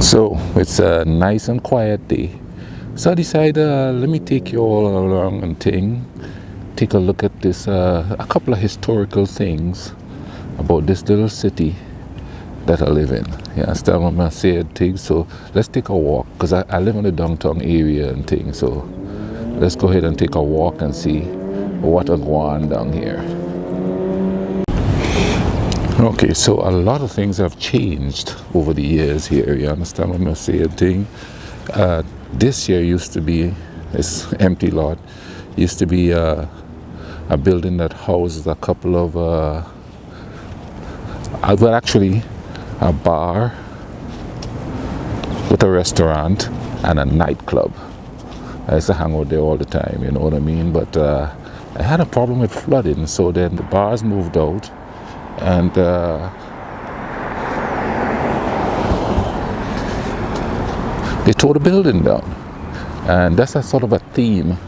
So it's a nice and quiet day. So I decided, let me take you all along and take a look at this, a couple of historical things about this little city that I live in. Yeah, that's what I said things. So let's take a walk because I live in the downtown area and things. So let's go ahead and take a walk and see what are going on down here. Okay, so a lot of things have changed over the years here. You understand what I'm saying? This here used to be this empty lot. Used to be a building that houses a couple of, well, actually, a bar with a restaurant and a nightclub. I used to hang out there all the time. You know what I mean? But I had a problem with flooding, so then the bars moved out. And they tore the building down, and that's a sort of a theme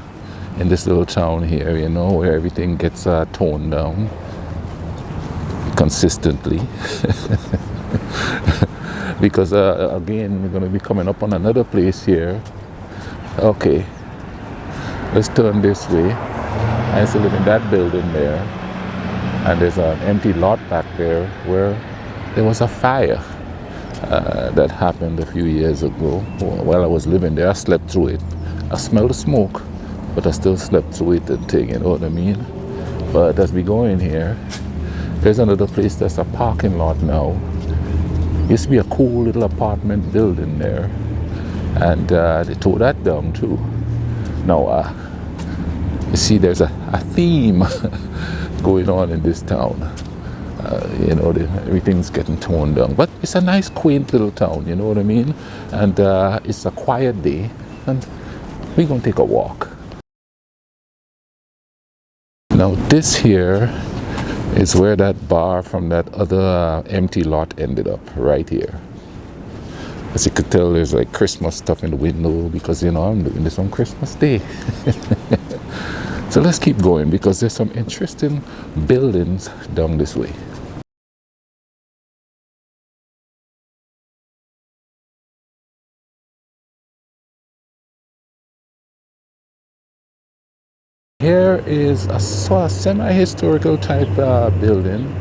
in this little town here, you know, where everything gets torn down consistently. Because again, we're going to be coming up on another place here. Okay, let's turn this way. I used to live in that building there. And there's an empty lot back there where there was a fire that happened a few years ago. While I was living there, I slept through it. I smelled the smoke, but I still slept through it and thing, you know what I mean? But as we go in here, there's another place that's a parking lot now. Used to be a cool little apartment building there. And they tore that down too. Now, you see there's a theme going on in this town. You know, everything's getting torn down, but it's a nice quaint little town, you know what I mean? And it's a quiet day, and we're gonna take a walk. Now this here is where that bar from that other empty lot ended up, right here. As you could tell, there's like Christmas stuff in the window because, you know, I'm doing this on Christmas Day. So let's keep going because there's some interesting buildings down this way. Here is a sort of semi-historical type building,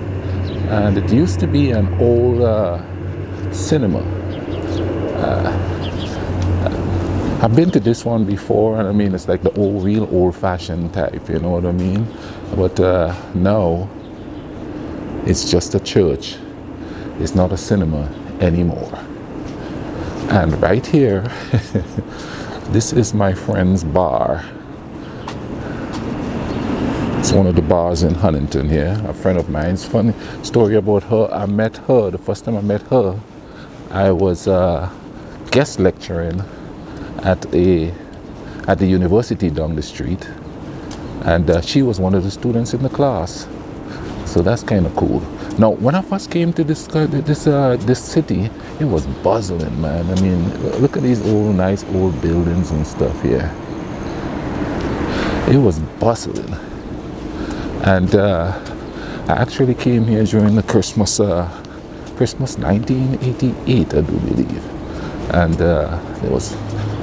and it used to be an old cinema. I've been to this one before, and I mean, it's like the real old-fashioned type, you know what I mean? But now, it's just a church. It's not a cinema anymore. And right here, this is my friend's bar. It's one of the bars in Huntington here. A friend of mine's funny story about her. I met her, the first time I met her, I was guest lecturing at the university down the street, and she was one of the students in the class. So that's kind of cool. Now, when I first came to this city, it was bustling, man. I mean, look at these nice old buildings and stuff here. It was bustling, and I actually came here during the Christmas 1988, I do believe, and there was.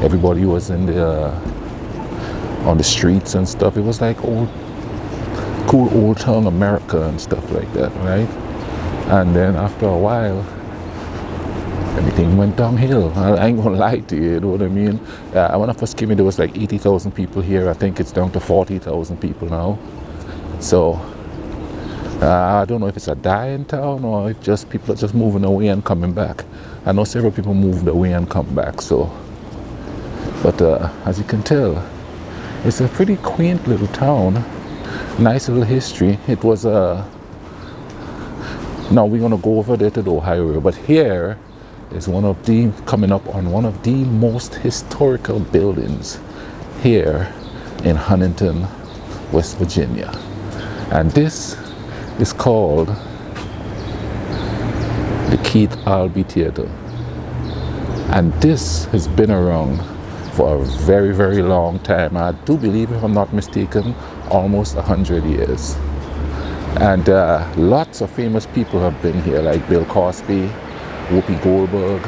Everybody was in on the streets and stuff. It was like cool old town America and stuff like that, right? And then after a while, everything went downhill. I ain't gonna lie to you, you know what I mean? When I first came in, there was like 80,000 people here. I think it's down to 40,000 people now. So I don't know if it's a dying town or if just people are just moving away and coming back. I know several people moved away and come back, so. But as you can tell, it's a pretty quaint little town. Nice little history. It was now we're gonna go over there to the Ohio River, but here is coming up on one of the most historical buildings here in Huntington, West Virginia. And this is called the Keith Albee Theater. And this has been around for a very, very long time. I do believe, if I'm not mistaken, almost 100 years. And lots of famous people have been here, like Bill Cosby, Whoopi Goldberg,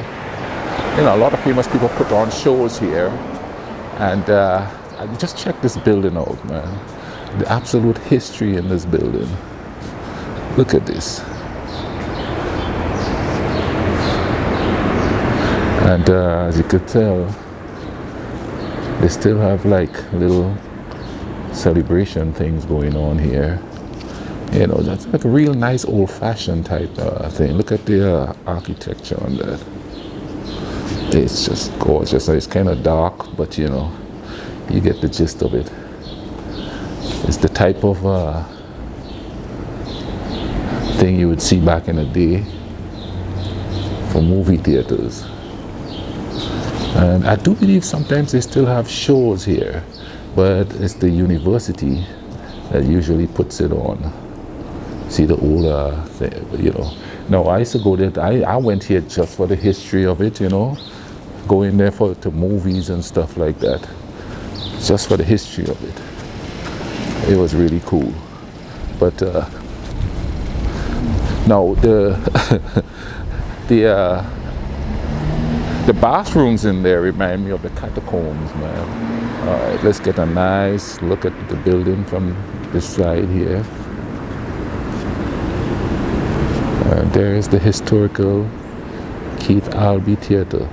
you know, a lot of famous people put on shows here. And just check this building out, man. The absolute history in this building. Look at this. And as you could tell, they still have like little celebration things going on here. You know, that's like a real nice old-fashioned type thing. Look at the architecture on that. It's just gorgeous. It's kind of dark, but you know, you get the gist of it. It's the type of thing you would see back in the day for movie theaters. And I do believe sometimes they still have shows here, but it's the university that usually puts it on. See the older thing, you know. No, I used to go there. I went here just for the history of it, you know. Going there to movies and stuff like that. Just for the history of it. It was really cool. But no, the bathrooms in there remind me of the catacombs, man. All right, let's get a nice look at the building from this side here. There is the historical Keith Albee Theater.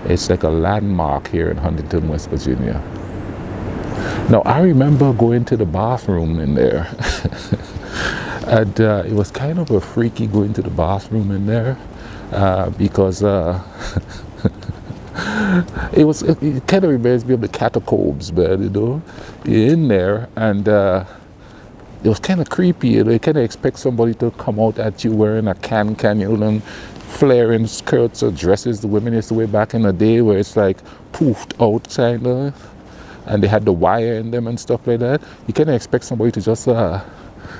It's like a landmark here in Huntington, West Virginia. Now, I remember going to the bathroom in there. And it was kind of a freaky going to the bathroom in there because it kind of reminds me of the catacombs, man, you know. You're in there and it was kind of creepy. You know, you kind of expect somebody to come out at you wearing a can, you know, and flaring skirts or dresses the women used to wear back in the day, where it's like poofed out kind of, and they had the wire in them and stuff like that. You kind of expect somebody to just like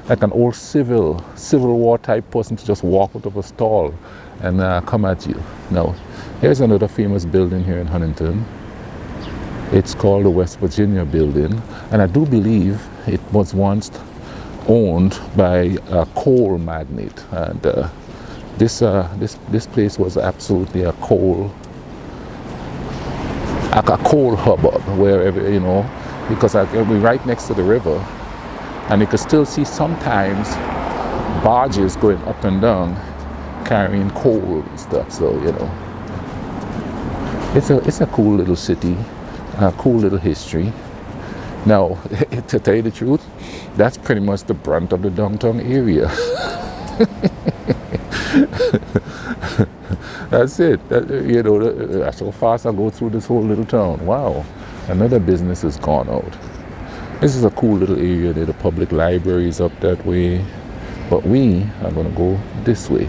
an old civil war type person to just walk out of a stall and come at you. Now, here's another famous building here in Huntington. It's called the West Virginia Building, and I do believe it was once owned by a coal magnate, and this place was absolutely a coal hubbub, wherever, you know, because we're right next to the river, and you can still see sometimes barges going up and down carrying coal and stuff. So, you know, it's a cool little city, a cool little history. Now, to tell you the truth, that's pretty much the brunt of the downtown area. That's it. You know, that's how fast I go through this whole little town. Wow, another business has gone out. This is a cool little area there. The public library is up that way, but we are going to go this way.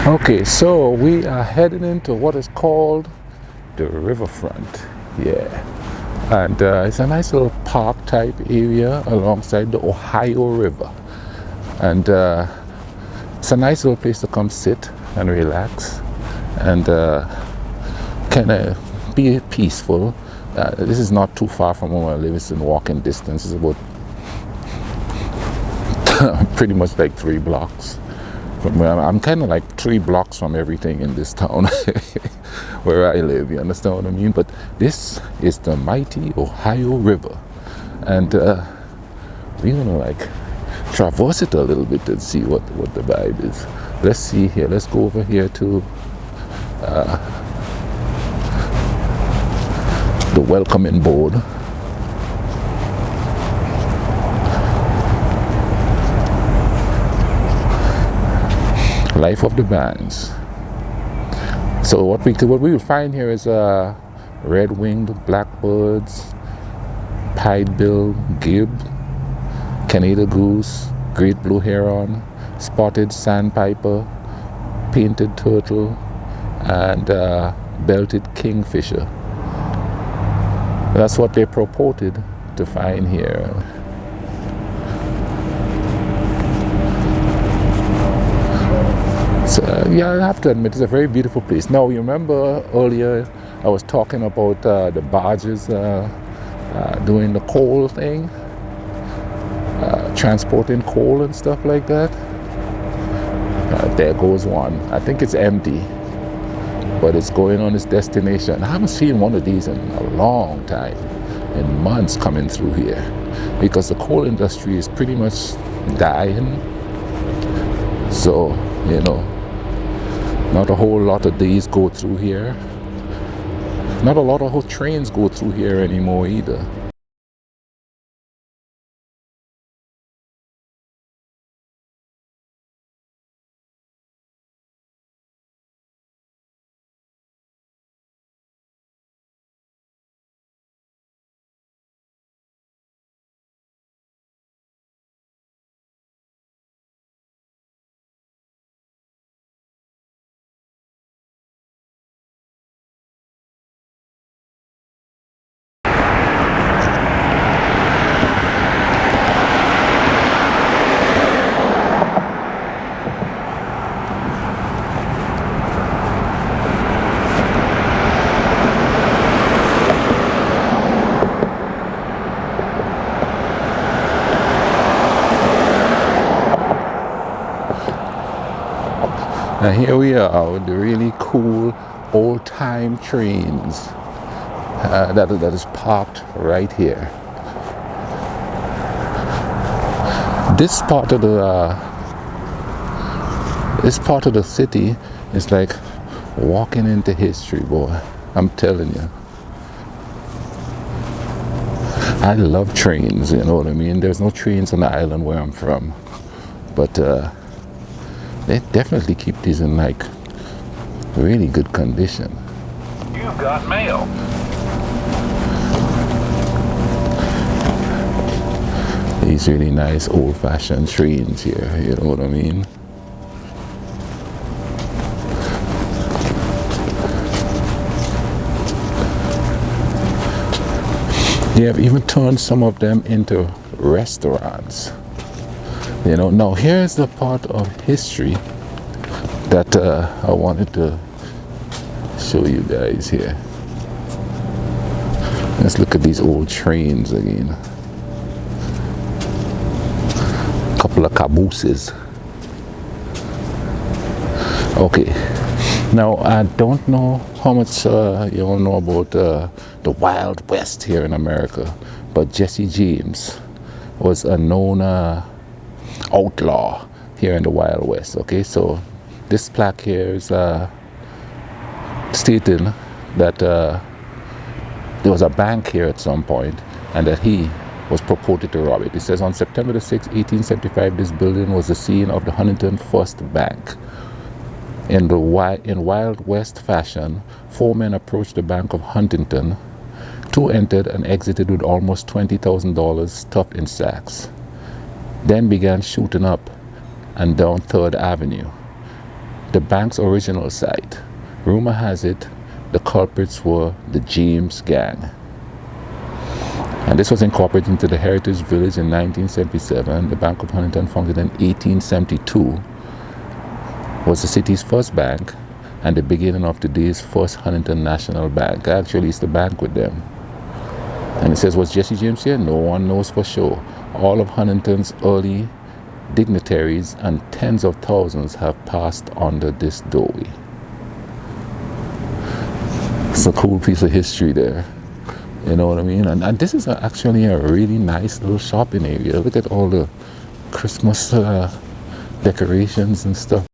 Okay, so we are heading into what is called the riverfront. Yeah, and it's a nice little park type area alongside the Ohio River, and it's a nice little place to come sit and relax and kind of be peaceful. This is not too far from where I live. It's in walking distance. It's about pretty much like 3 blocks. I'm kind of like 3 blocks from everything in this town where I live, you understand what I mean? But this is the mighty Ohio River, and we're gonna like traverse it a little bit and see what the vibe is. Let's see here. Let's go over here to the welcoming board. Life of the bands. So what we will find here is red-winged blackbirds, pied-bill gib, Canada goose, great blue heron, spotted sandpiper, painted turtle, and belted kingfisher. That's what they purported to find here. So, yeah, I have to admit, it's a very beautiful place. Now, you remember earlier I was talking about the barges doing the coal thing, transporting coal and stuff like that. There goes one. I think it's empty, but it's going on its destination. I haven't seen one of these in a long time, in months, coming through here, because the coal industry is pretty much dying. So, you know, not a whole lot of these go through here. Not a lot of whole trains go through here anymore either. And here we are with the really cool old-time trains that is parked right here. This part of the city is like walking into history, boy. I'm telling you. I love trains, you know what I mean? There's no trains on the island where I'm from, but they definitely keep these in like really good condition. You've got mail. These really nice old-fashioned trains here, you know what I mean? They have even turned some of them into restaurants. You know, now here's the part of history that I wanted to show you guys here. Let's look at these old trains again. A couple of cabooses. Okay, now I don't know how much you all know about the Wild West here in America, but Jesse James was a known outlaw here in the Wild West. Okay, so this plaque here is stating that there was a bank here at some point and that he was purported to rob it. It says on September the 6th, 1875, this building was the scene of the Huntington First Bank. In Wild West fashion, 4 men approached the Bank of Huntington. 2 entered and exited with almost $20,000 stuffed in sacks. Then began shooting up and down 3rd Avenue, the bank's original site. Rumor has it the culprits were the James Gang. And this was incorporated into the Heritage Village in 1977. The Bank of Huntington, founded in 1872, was the city's first bank and the beginning of today's First Huntington National Bank. I actually used to bank with them. And it says, was Jesse James here? No one knows for sure. All of Huntington's early dignitaries and tens of thousands have passed under this doorway. It's a cool piece of history there. You know what I mean? And this is actually a really nice little shopping area. Look at all the Christmas decorations and stuff.